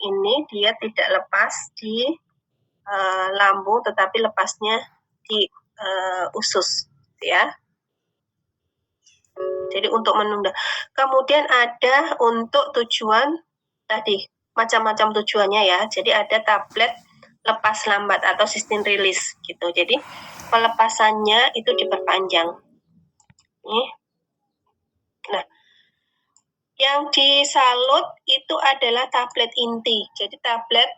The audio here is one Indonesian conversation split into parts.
ini dia tidak lepas di lambung, tetapi lepasnya di usus, ya. Jadi untuk menunda. Kemudian ada untuk tujuan tadi, macam-macam tujuannya ya. Jadi ada tablet lepas lambat atau sustain release gitu. Jadi pelepasannya itu diperpanjang. Nih. Nah, yang disalut itu adalah tablet inti. Jadi tablet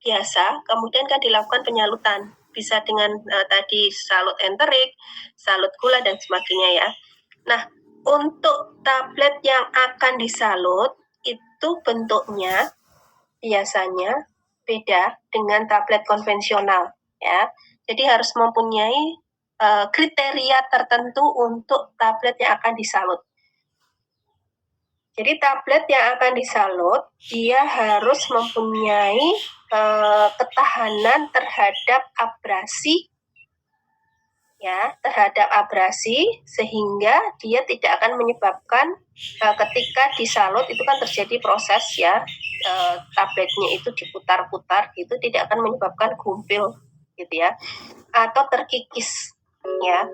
biasa, kemudian kan dilakukan penyalutan. Bisa dengan tadi salut enterik, salut gula, dan sebagainya ya. Nah, untuk tablet yang akan disalut, itu bentuknya biasanya beda dengan tablet konvensional. Ya. Jadi harus mempunyai kriteria tertentu untuk tablet yang akan disalut. Jadi tablet yang akan disalut, dia harus mempunyai ketahanan terhadap abrasi, ya, terhadap abrasi, sehingga dia tidak akan menyebabkan ketika disalut itu kan terjadi proses ya, tabletnya itu diputar-putar gitu, tidak akan menyebabkan gumpil gitu ya, atau terkikis ya.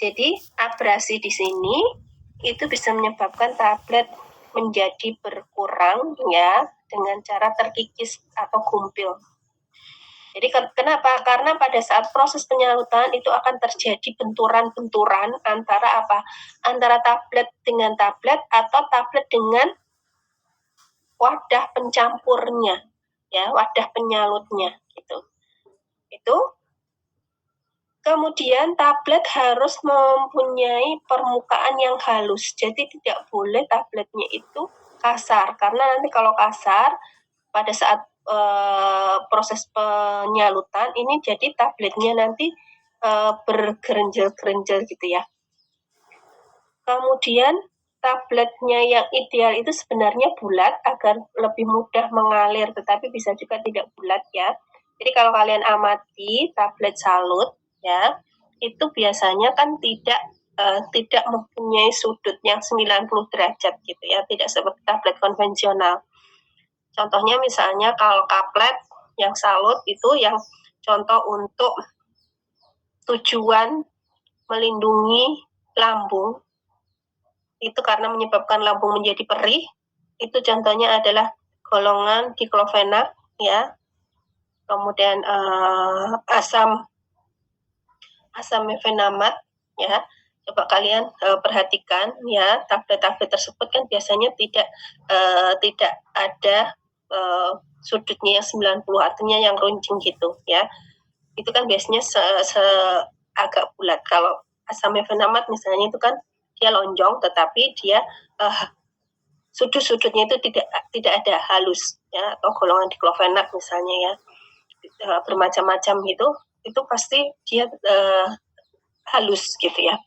Jadi abrasi di sini itu bisa menyebabkan tablet menjadi berkurang ya dengan cara terkikis atau gumpil. Jadi kenapa? Karena pada saat proses penyalutan itu akan terjadi benturan-benturan antara apa? Antara tablet dengan tablet atau tablet dengan wadah pencampurnya, ya, wadah penyalutnya gitu. Itu. Kemudian tablet harus mempunyai permukaan yang halus. Jadi tidak boleh tabletnya itu kasar, karena nanti kalau kasar pada saat proses penyalutan ini jadi tabletnya nanti bergerenjel-gerenjel gitu ya. Kemudian tabletnya yang ideal itu sebenarnya bulat agar lebih mudah mengalir, tetapi bisa juga tidak bulat ya. Jadi kalau kalian amati tablet salut ya, itu biasanya kan tidak mempunyai sudut yang 90 derajat gitu ya, tidak seperti tablet konvensional. Contohnya misalnya kalau kaplet yang salut itu yang contoh untuk tujuan melindungi lambung, itu karena menyebabkan lambung menjadi perih, itu contohnya adalah golongan diklofenak ya, kemudian asam mefenamat ya. Coba kalian perhatikan ya, tablet-tablet tersebut kan biasanya tidak ada sudutnya yang 90, artinya yang runcing gitu ya. Itu kan biasanya agak bulat. Kalau asam mefenamat misalnya itu kan dia lonjong, tetapi dia sudut-sudutnya itu tidak ada halus ya, atau golongan diklofenak misalnya ya, bermacam-macam itu pasti dia halus gitu ya.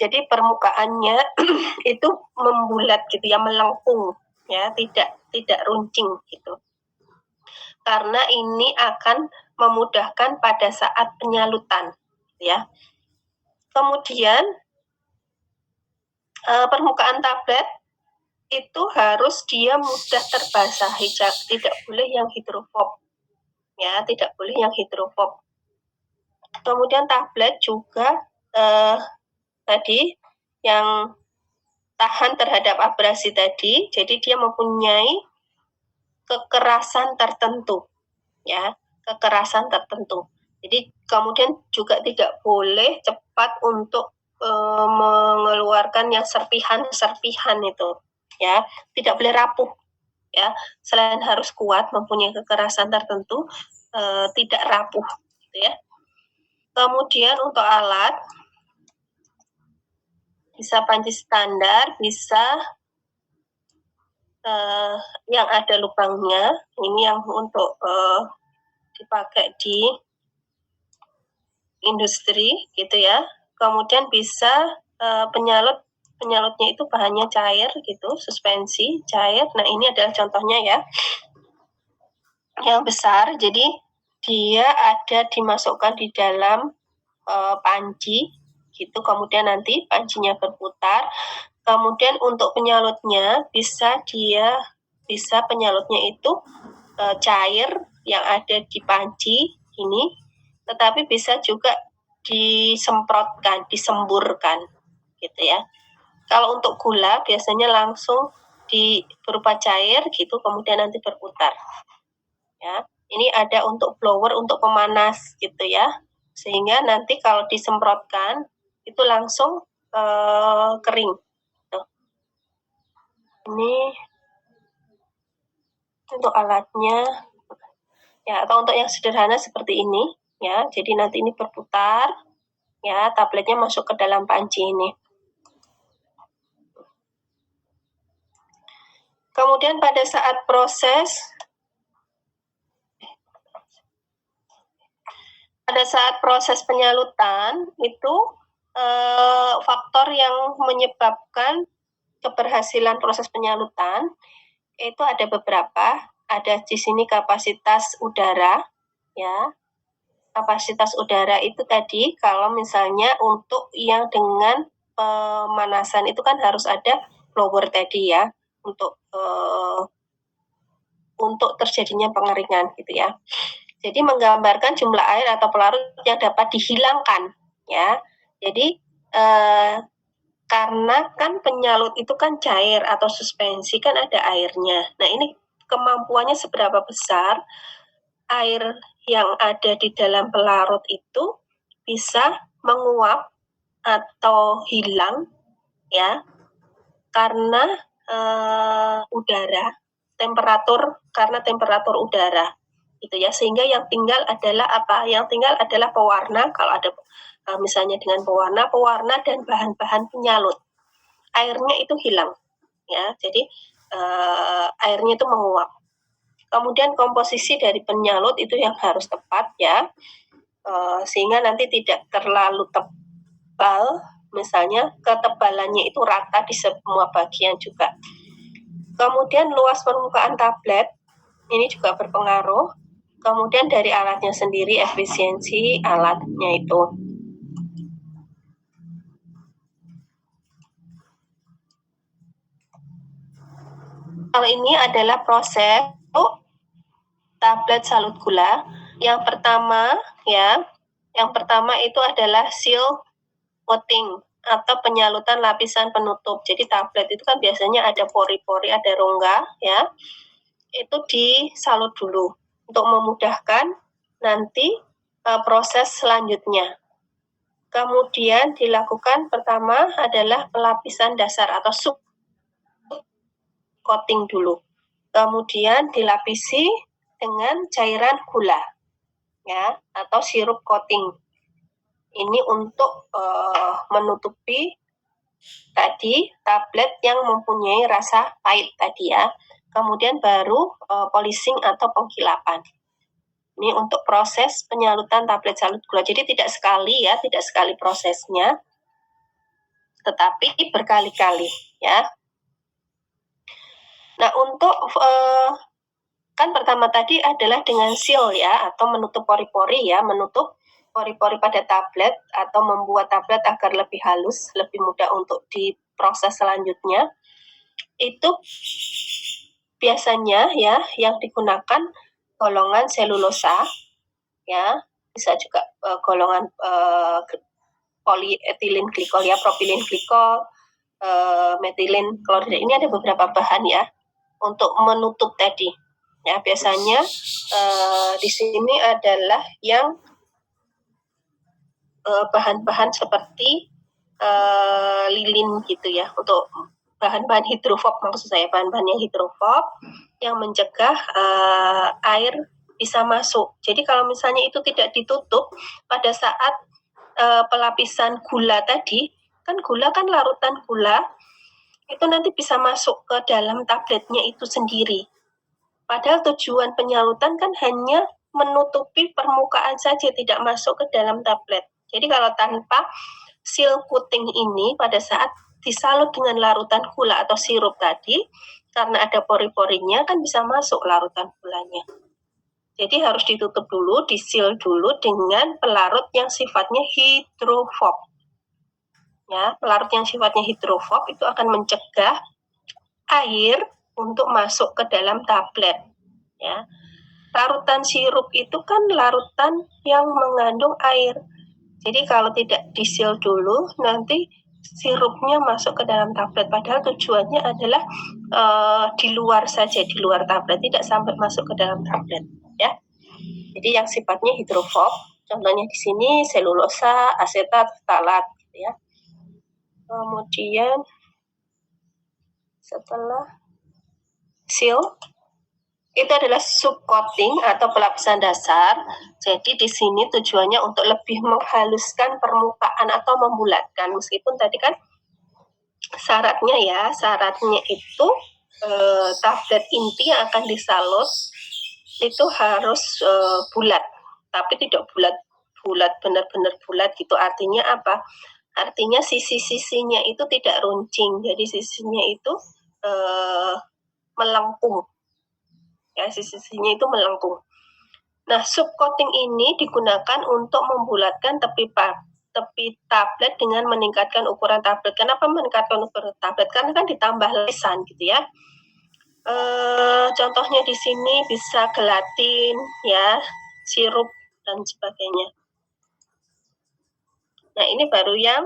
Jadi permukaannya itu membulat gitu ya, melengkung ya, tidak runcing gitu. Karena ini akan memudahkan pada saat penyalutan ya. Kemudian permukaan tablet itu harus dia mudah terbasahi, tidak boleh yang hidrofob ya, tidak boleh yang hidrofob. Kemudian tablet juga tadi yang tahan terhadap abrasi tadi, jadi dia mempunyai kekerasan tertentu ya, kekerasan tertentu. Jadi kemudian juga tidak boleh cepat untuk mengeluarkan yang serpihan itu ya, tidak boleh rapuh ya. Selain harus kuat, mempunyai kekerasan tertentu, tidak rapuh gitu ya. Kemudian untuk alat bisa panci standar, bisa yang ada lubangnya, ini yang untuk dipakai di industri gitu ya. Kemudian bisa penyalutnya itu bahannya cair gitu, suspensi cair. Nah ini adalah contohnya ya, yang besar. Jadi dia ada dimasukkan di dalam panci gitu, kemudian nanti pancinya berputar. Kemudian untuk penyalutnya bisa dia bisa penyalutnya itu cair yang ada di panci ini, tetapi bisa juga disemprotkan, disemburkan, gitu ya. Kalau untuk gula biasanya langsung berupa cair gitu, kemudian nanti berputar. Ya, ini ada untuk blower untuk pemanas gitu ya, sehingga nanti kalau disemprotkan itu langsung kering. Tuh. Ini untuk alatnya. Ya, atau untuk yang sederhana seperti ini, ya. Jadi nanti ini berputar, ya, tabletnya masuk ke dalam panci ini. Kemudian pada saat proses penyalutan itu faktor yang menyebabkan keberhasilan proses penyalutan itu ada beberapa. Ada di sini kapasitas udara, ya. Kapasitas udara itu tadi kalau misalnya untuk yang dengan pemanasan itu kan harus ada blower tadi ya, untuk terjadinya pengeringan gitu ya. Jadi menggambarkan jumlah air atau pelarut yang dapat dihilangkan ya. Jadi karena kan penyalut itu kan cair atau suspensi kan ada airnya. Nah ini kemampuannya seberapa besar air yang ada di dalam pelarut itu bisa menguap atau hilang ya karena udara, karena temperatur udara gitu ya, sehingga yang tinggal adalah apa? Yang tinggal adalah pewarna, kalau ada misalnya dengan pewarna dan bahan-bahan penyalut. Airnya itu hilang ya. Jadi airnya itu menguap. Kemudian komposisi dari penyalut itu yang harus tepat ya, sehingga nanti tidak terlalu tebal, misalnya ketebalannya itu rata di semua bagian juga. Kemudian luas permukaan tablet ini juga berpengaruh. Kemudian dari alatnya sendiri, efisiensi alatnya itu. Kalau ini adalah proses tablet salut gula. Yang pertama itu adalah seal coating atau penyalutan lapisan penutup. Jadi tablet itu kan biasanya ada pori-pori, ada rongga ya. Itu disalut dulu untuk memudahkan nanti proses selanjutnya. Kemudian dilakukan pertama adalah pelapisan dasar atau sub coating dulu. Kemudian dilapisi dengan cairan gula ya atau sirup coating. Ini untuk menutupi tadi tablet yang mempunyai rasa pahit tadi ya. Kemudian baru polishing atau pengkilapan. Ini untuk proses penyalutan tablet salut gula. Jadi tidak sekali prosesnya, tetapi berkali-kali ya. Nah untuk kan pertama tadi adalah dengan seal ya, atau menutup pori-pori ya, menutup pori-pori pada tablet atau membuat tablet agar lebih halus, lebih mudah untuk diproses selanjutnya. Itu biasanya ya yang digunakan golongan selulosa ya, bisa juga golongan polyethylene glikol ya, propylene glikol, metilen klorida. Ini ada beberapa bahan ya untuk menutup tadi ya. Biasanya di sini adalah yang bahan-bahan seperti lilin gitu ya, untuk bahan-bahan hidrofob, maksud saya bahan-bahan yang hidrofob yang mencegah air bisa masuk. Jadi kalau misalnya itu tidak ditutup pada saat pelapisan gula tadi, kan gula kan larutan gula itu nanti bisa masuk ke dalam tabletnya itu sendiri. Padahal tujuan penyalutan kan hanya menutupi permukaan saja, tidak masuk ke dalam tablet. Jadi kalau tanpa seal coating ini pada saat disalut dengan larutan gula atau sirup tadi, karena ada pori-porinya kan bisa masuk larutan gulanya. Jadi harus ditutup dulu, di-seal dulu dengan pelarut yang sifatnya hidrofob. Ya, pelarut yang sifatnya hidrofob itu akan mencegah air untuk masuk ke dalam tablet, ya. Larutan sirup itu kan larutan yang mengandung air. Jadi kalau tidak disil dulu, nanti sirupnya masuk ke dalam tablet. Padahal tujuannya adalah di luar saja, di luar tablet, tidak sampai masuk ke dalam tablet, ya. Jadi yang sifatnya hidrofob, contohnya di sini selulosa, asetat, ftalat, gitu ya. Kemudian setelah seal itu adalah subcoating atau pelapisan dasar. Jadi di sini tujuannya untuk lebih menghaluskan permukaan atau membulatkan. Meskipun tadi kan syaratnya itu tablet inti yang akan disalut itu harus bulat, tapi tidak bulat benar-benar bulat gitu. Artinya apa? Artinya sisi-sisinya itu tidak runcing, jadi sisinya itu melengkung. Ya, sisi-sisinya itu melengkung. Nah, subcoating ini digunakan untuk membulatkan tepi tablet dengan meningkatkan ukuran tablet. Kenapa meningkatkan ukuran tablet? Karena kan ditambah lapisan gitu ya. Contohnya di sini bisa gelatin, ya, sirup dan sebagainya. Nah, ini baru yang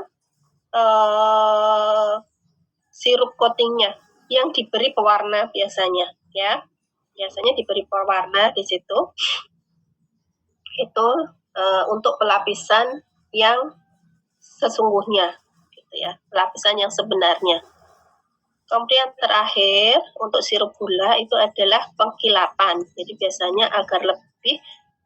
sirup coatingnya yang diberi pewarna biasanya, ya. Biasanya diberi pewarna di situ. Itu untuk pelapisan yang sesungguhnya, gitu ya, pelapisan yang sebenarnya. Kemudian terakhir untuk sirup gula itu adalah pengkilapan. Jadi biasanya agar lebih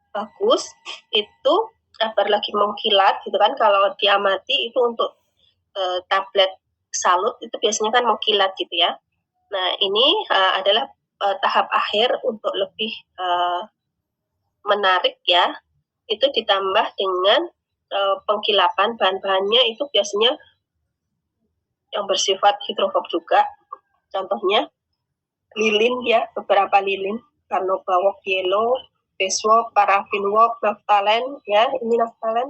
bagus itu agar lagi mengkilat, gitu kan. Kalau diamati itu untuk tablet salut itu biasanya kan mengkilat gitu ya. Nah ini adalah tahap akhir untuk lebih menarik ya. Itu ditambah dengan pengkilapan, bahan-bahannya itu biasanya yang bersifat hidrofob juga. Contohnya lilin ya, beberapa lilin, Carnauba wax yellow, beeswax, paraffin wax, naphthalen ya, ini naphthalen.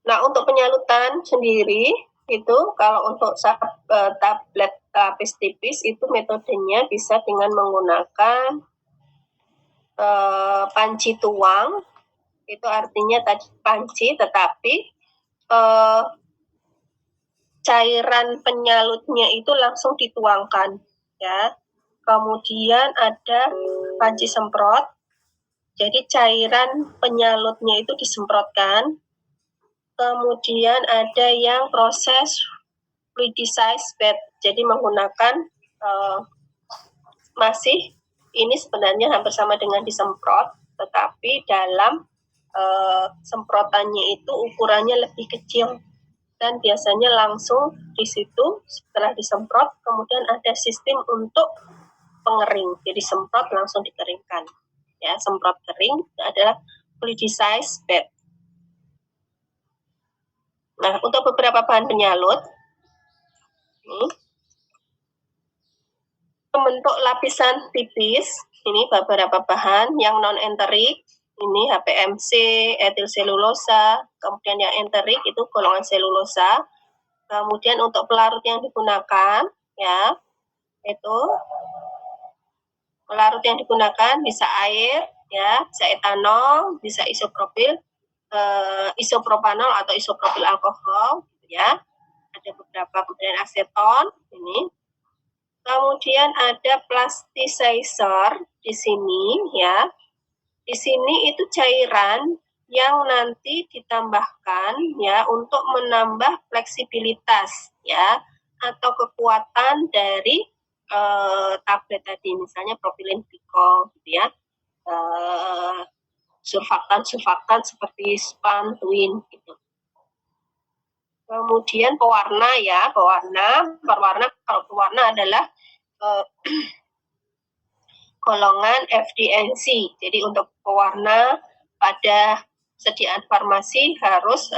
Nah, untuk penyalutan sendiri itu kalau untuk tablet lapis tipis itu metodenya bisa dengan menggunakan panci tuang. Itu artinya tadi panci, tetapi cairan penyalutnya itu langsung dituangkan, ya. Kemudian ada panci semprot. Jadi cairan penyalutnya itu disemprotkan. Kemudian ada yang proses fluidized bed. Jadi menggunakan masih ini sebenarnya hampir sama dengan disemprot, tetapi dalam semprotannya itu ukurannya lebih kecil dan biasanya langsung di situ setelah disemprot kemudian ada sistem untuk pengering, jadi semprot langsung dikeringkan, ya. Semprot kering adalah fluidized bed. Nah, untuk beberapa bahan penyalut ini membentuk lapisan tipis, ini beberapa bahan yang non enterik. Ini HPMC, etil selulosa, kemudian yang enterik itu golongan selulosa. Kemudian untuk pelarut yang digunakan, ya, itu pelarut yang digunakan bisa air, ya, bisa etanol, bisa isopropil, isopropanol atau isopropil alkohol, ya. Ada beberapa, kemudian aseton, ini. Kemudian ada plasticizer di sini, ya. Di sini itu cairan yang nanti ditambahkan ya untuk menambah fleksibilitas ya atau kekuatan dari tablet tadi, misalnya propilin glikol gitu ya, surfaktan seperti spantuin gitu. Kemudian pewarna ya, kalau pewarna adalah golongan FDNC. Jadi untuk pewarna pada sediaan farmasi harus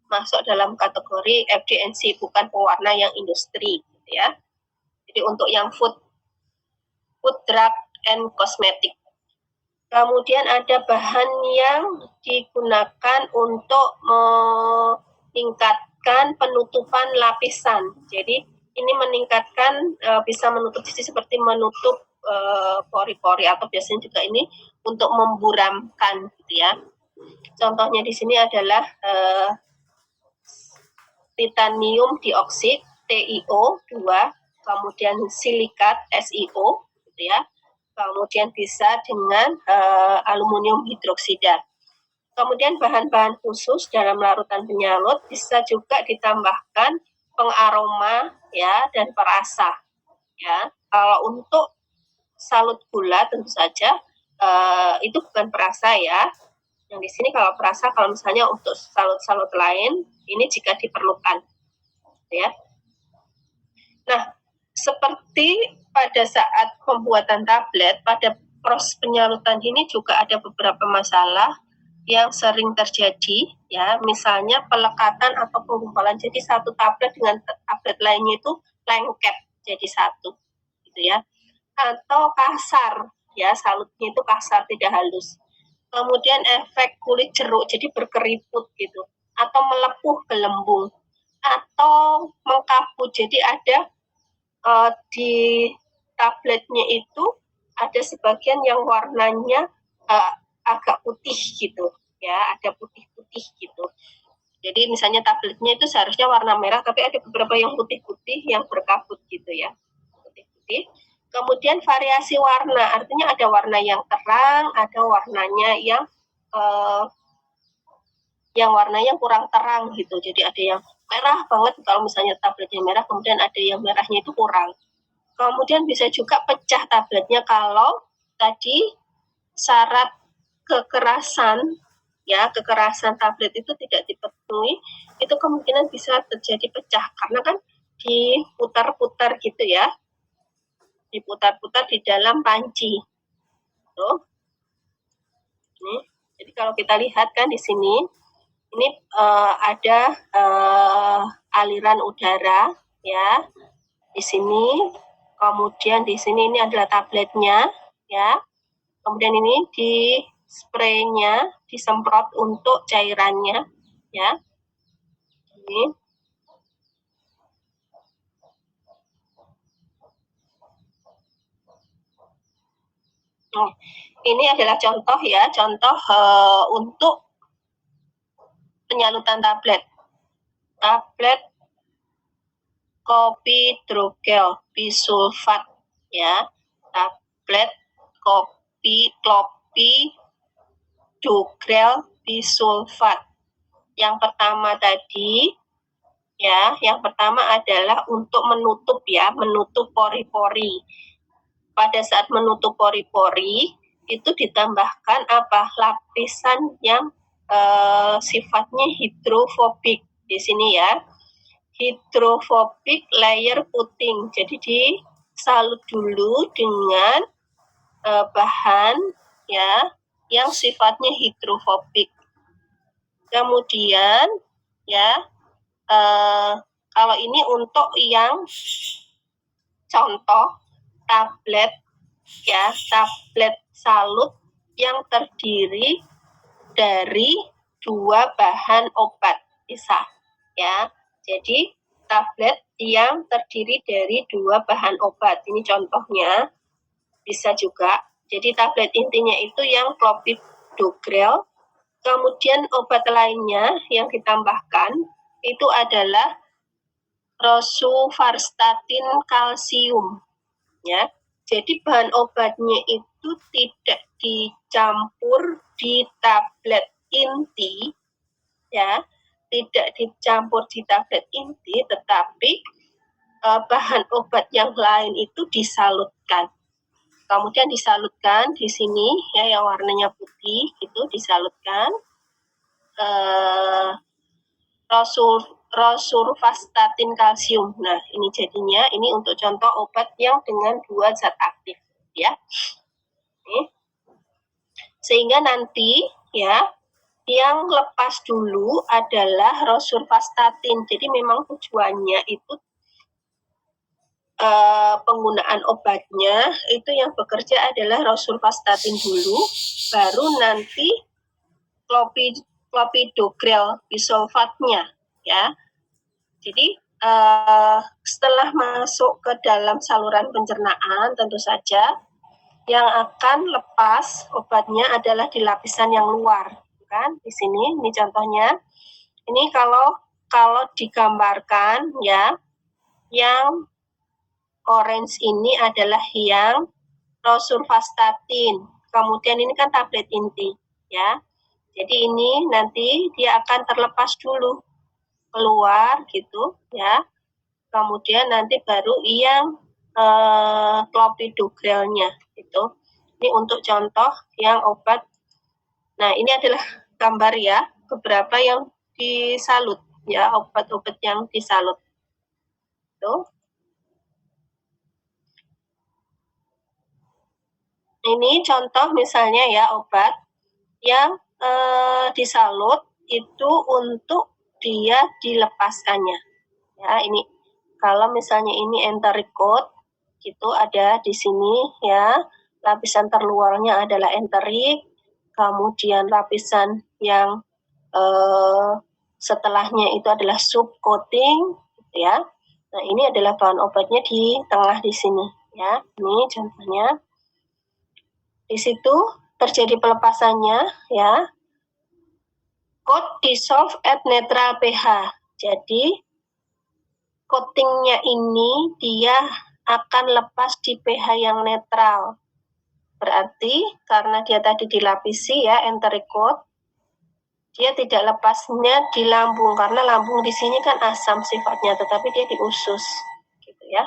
masuk dalam kategori FDNC, bukan pewarna yang industri, gitu ya. Jadi untuk yang food drug and cosmetic. Kemudian ada bahan yang digunakan untuk meningkatkan penutupan lapisan. Jadi ini meningkatkan bisa menutup sisi seperti menutup pori-pori atau biasanya juga ini untuk memburamkan gitu ya. Contohnya di sini adalah titanium dioksida TiO2, kemudian silikat SiO gitu ya. Kemudian bisa dengan aluminium hidroksida. Kemudian bahan-bahan khusus dalam larutan penyalut bisa juga ditambahkan pengaroma ya dan perasa ya. Kalau untuk salut gula tentu saja itu bukan perasa ya. Yang di sini kalau perasa, kalau misalnya untuk salut-salut lain ini jika diperlukan ya. Nah, seperti pada saat pembuatan tablet, pada proses penyalutan ini juga ada beberapa masalah yang sering terjadi, ya, misalnya pelekatan atau penggumpalan. Jadi satu tablet dengan tablet lainnya itu lengket jadi satu, gitu ya. Atau kasar, ya, salutnya itu kasar, tidak halus. Kemudian efek kulit jeruk, jadi berkeriput gitu, atau melepuh gelembung, atau mengkaput. Jadi ada di tabletnya itu ada sebagian yang warnanya agak putih gitu ya, ada putih-putih gitu. Jadi misalnya tabletnya itu seharusnya warna merah, tapi ada beberapa yang putih-putih yang berkabut gitu ya, putih-putih. Kemudian variasi warna, artinya ada warna yang terang, ada warnanya yang warnanya kurang terang gitu. Jadi ada yang merah banget kalau misalnya tabletnya merah, kemudian ada yang merahnya itu kurang. Kemudian bisa juga pecah tabletnya kalau tadi syarat kekerasan ya, kekerasan tablet itu tidak dipenuhi, itu kemungkinan bisa terjadi pecah karena kan diputar-putar gitu ya, diputar-putar di dalam panci. Tuh. Ini. Jadi kalau kita lihat kan di sini ini ada aliran udara ya di sini. Kemudian di sini ini adalah tabletnya ya. Kemudian ini di spraynya disemprot untuk cairannya ya. Ini. Ini adalah contoh ya, contoh untuk penyalutan tablet. Tablet kopi drogel bisulfat ya. Tablet kopi drogel bisulfat. Yang pertama tadi ya, yang pertama adalah untuk menutup ya, menutup pori-pori. Pada saat menutup pori-pori itu ditambahkan apa? Lapisan yang sifatnya hidrofobik di sini ya. Hidrofobik layer coating. Jadi disalut dulu dengan bahan ya yang sifatnya hidrofobik. Kemudian ya kalau ini untuk yang contoh tablet ya, tablet salut yang terdiri dari dua bahan obat pisah ya. Jadi tablet yang terdiri dari dua bahan obat. Ini contohnya bisa juga. Jadi tablet intinya itu yang clopidogrel. Kemudian obat lainnya yang ditambahkan itu adalah rosuvastatin kalsium ya. Jadi bahan obatnya itu tidak dicampur di tablet inti ya, tidak dicampur di tablet inti, tetapi bahan obat yang lain itu disalutkan. Kemudian disalutkan di sini ya, yang warnanya putih itu disalutkan rosuvastatin kalsium. Nah, ini jadinya ini untuk contoh obat yang dengan dua zat aktif ya. Sehingga nanti ya yang lepas dulu adalah rosuvastatin. Jadi memang tujuannya itu penggunaan obatnya itu yang bekerja adalah rosulvastatin dulu, baru nanti clopidogrel bisulfatnya, ya. Jadi setelah masuk ke dalam saluran pencernaan, tentu saja yang akan lepas obatnya adalah di lapisan yang luar, kan? Di sini, ini contohnya. Ini kalau digambarkan, ya, yang orange ini adalah yang rosulvastatin. Kemudian ini kan tablet inti, ya. Jadi ini nanti dia akan terlepas dulu keluar gitu, ya. Kemudian nanti baru yang clopidogrelnya gitu. Ini untuk contoh yang obat. Nah, ini adalah gambar ya, beberapa yang disalut ya, obat-obat yang disalut. Tuh. Ini contoh misalnya ya obat yang disalut itu untuk dia dilepaskannya. Ya, ini kalau misalnya ini entericot gitu ada di sini ya, lapisan terluarnya adalah enterik, kemudian lapisan yang setelahnya itu adalah subcoating gitu ya. Nah, ini adalah bahan obatnya di tengah di sini ya. Ini contohnya. Di situ terjadi pelepasannya ya. Coat dissolve at neutral pH. Jadi coatingnya ini dia akan lepas di pH yang netral. Berarti karena dia tadi dilapisi ya entericot, dia tidak lepasnya di lambung karena lambung di sini kan asam sifatnya, tetapi dia di usus, gitu ya.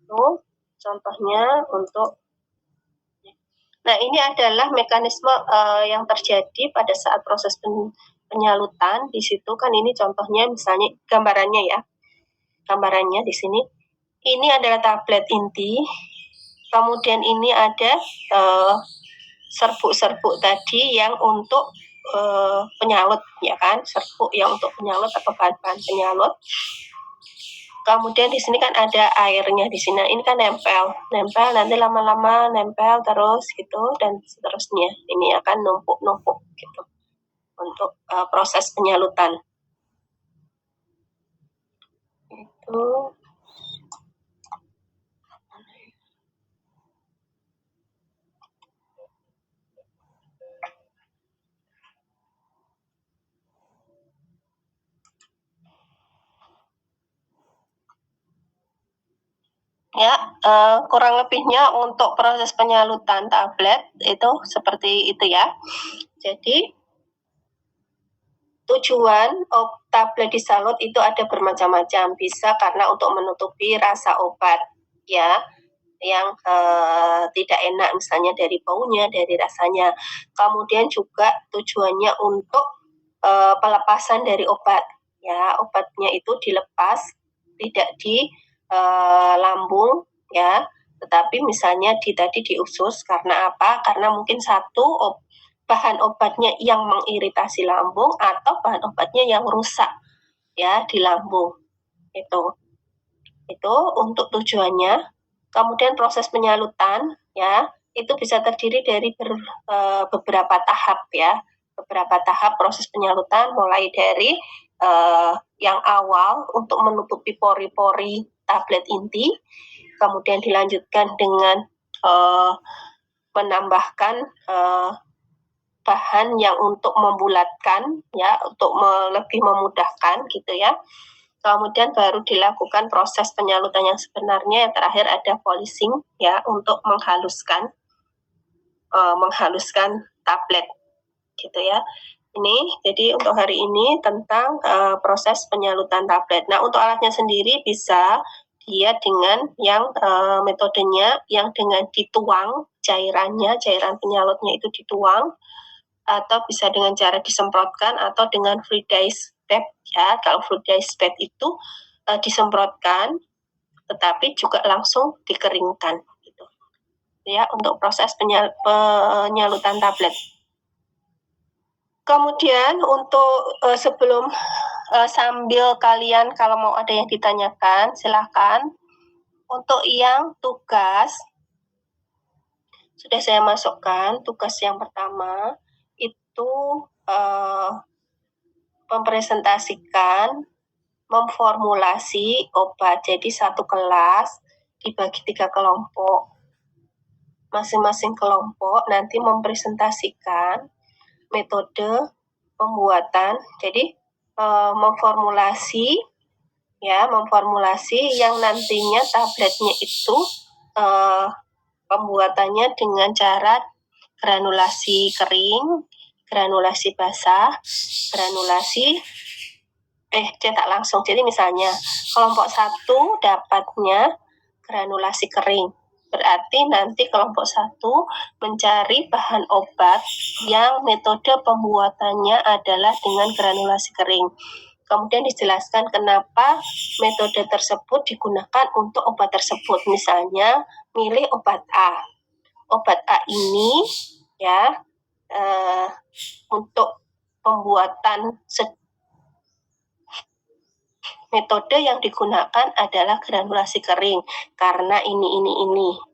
Tuh contohnya untuk. Nah, ini adalah mekanisme yang terjadi pada saat proses penyalutan. Di situ kan ini contohnya misalnya gambarannya ya. Gambarannya di sini. Ini adalah tablet inti. Kemudian ini ada serbuk-serbuk tadi yang untuk penyalut ya kan, serbuk yang untuk penyalut atau bahan-bahan penyalut. Kemudian di sini kan ada airnya di sini. Ini kan nempel nanti lama-lama nempel terus gitu dan seterusnya. Ini akan numpuk-numpuk gitu untuk proses penyalutan. Itu. Ya, kurang lebihnya untuk proses penyalutan tablet itu seperti itu ya. Jadi tujuan tablet disalut itu ada bermacam-macam. Bisa karena untuk menutupi rasa obat ya, yang tidak enak misalnya dari baunya, dari rasanya. Kemudian juga tujuannya untuk pelepasan dari obat ya, obatnya itu dilepas tidak di lambung ya, tetapi misalnya tadi di usus. Karena apa? Karena mungkin satu bahan obatnya yang mengiritasi lambung atau bahan obatnya yang rusak ya di lambung. Itu untuk tujuannya. Kemudian proses penyalutan ya, itu bisa terdiri dari beberapa tahap ya. Beberapa tahap proses penyalutan mulai dari yang awal untuk menutupi pori-pori tablet inti, kemudian dilanjutkan dengan menambahkan bahan yang untuk membulatkan ya, untuk lebih memudahkan gitu ya. Kemudian baru dilakukan proses penyalutan yang sebenarnya. Yang terakhir ada polishing ya, untuk menghaluskan tablet gitu ya. Ini jadi untuk hari ini tentang proses penyalutan tablet. Nah, untuk alatnya sendiri bisa dia dengan yang metodenya yang dengan dituang cairan penyalutnya itu dituang, atau bisa dengan cara disemprotkan atau dengan fluidized pad ya. Kalau fluidized pad itu disemprotkan tetapi juga langsung dikeringkan gitu ya, untuk proses penyalutan tablet. Kemudian untuk sebelum sambil kalian kalau mau ada yang ditanyakan silahkan Untuk yang tugas, sudah saya masukkan. Tugas yang pertama itu mempresentasikan, memformulasi obat. Jadi satu kelas dibagi 3 kelompok. Masing-masing kelompok nanti mempresentasikan metode pembuatan. Jadi memformulasi yang nantinya tabletnya itu pembuatannya dengan cara granulasi kering, granulasi basah, granulasi cetak langsung. Jadi misalnya kelompok 1 dapatnya granulasi kering. Berarti nanti kelompok 1 mencari bahan obat yang metode pembuatannya adalah dengan granulasi kering. Kemudian dijelaskan kenapa metode tersebut digunakan untuk obat tersebut. Misalnya, milih obat A. Obat A ini untuk pembuatan metode yang digunakan adalah granulasi kering karena ini.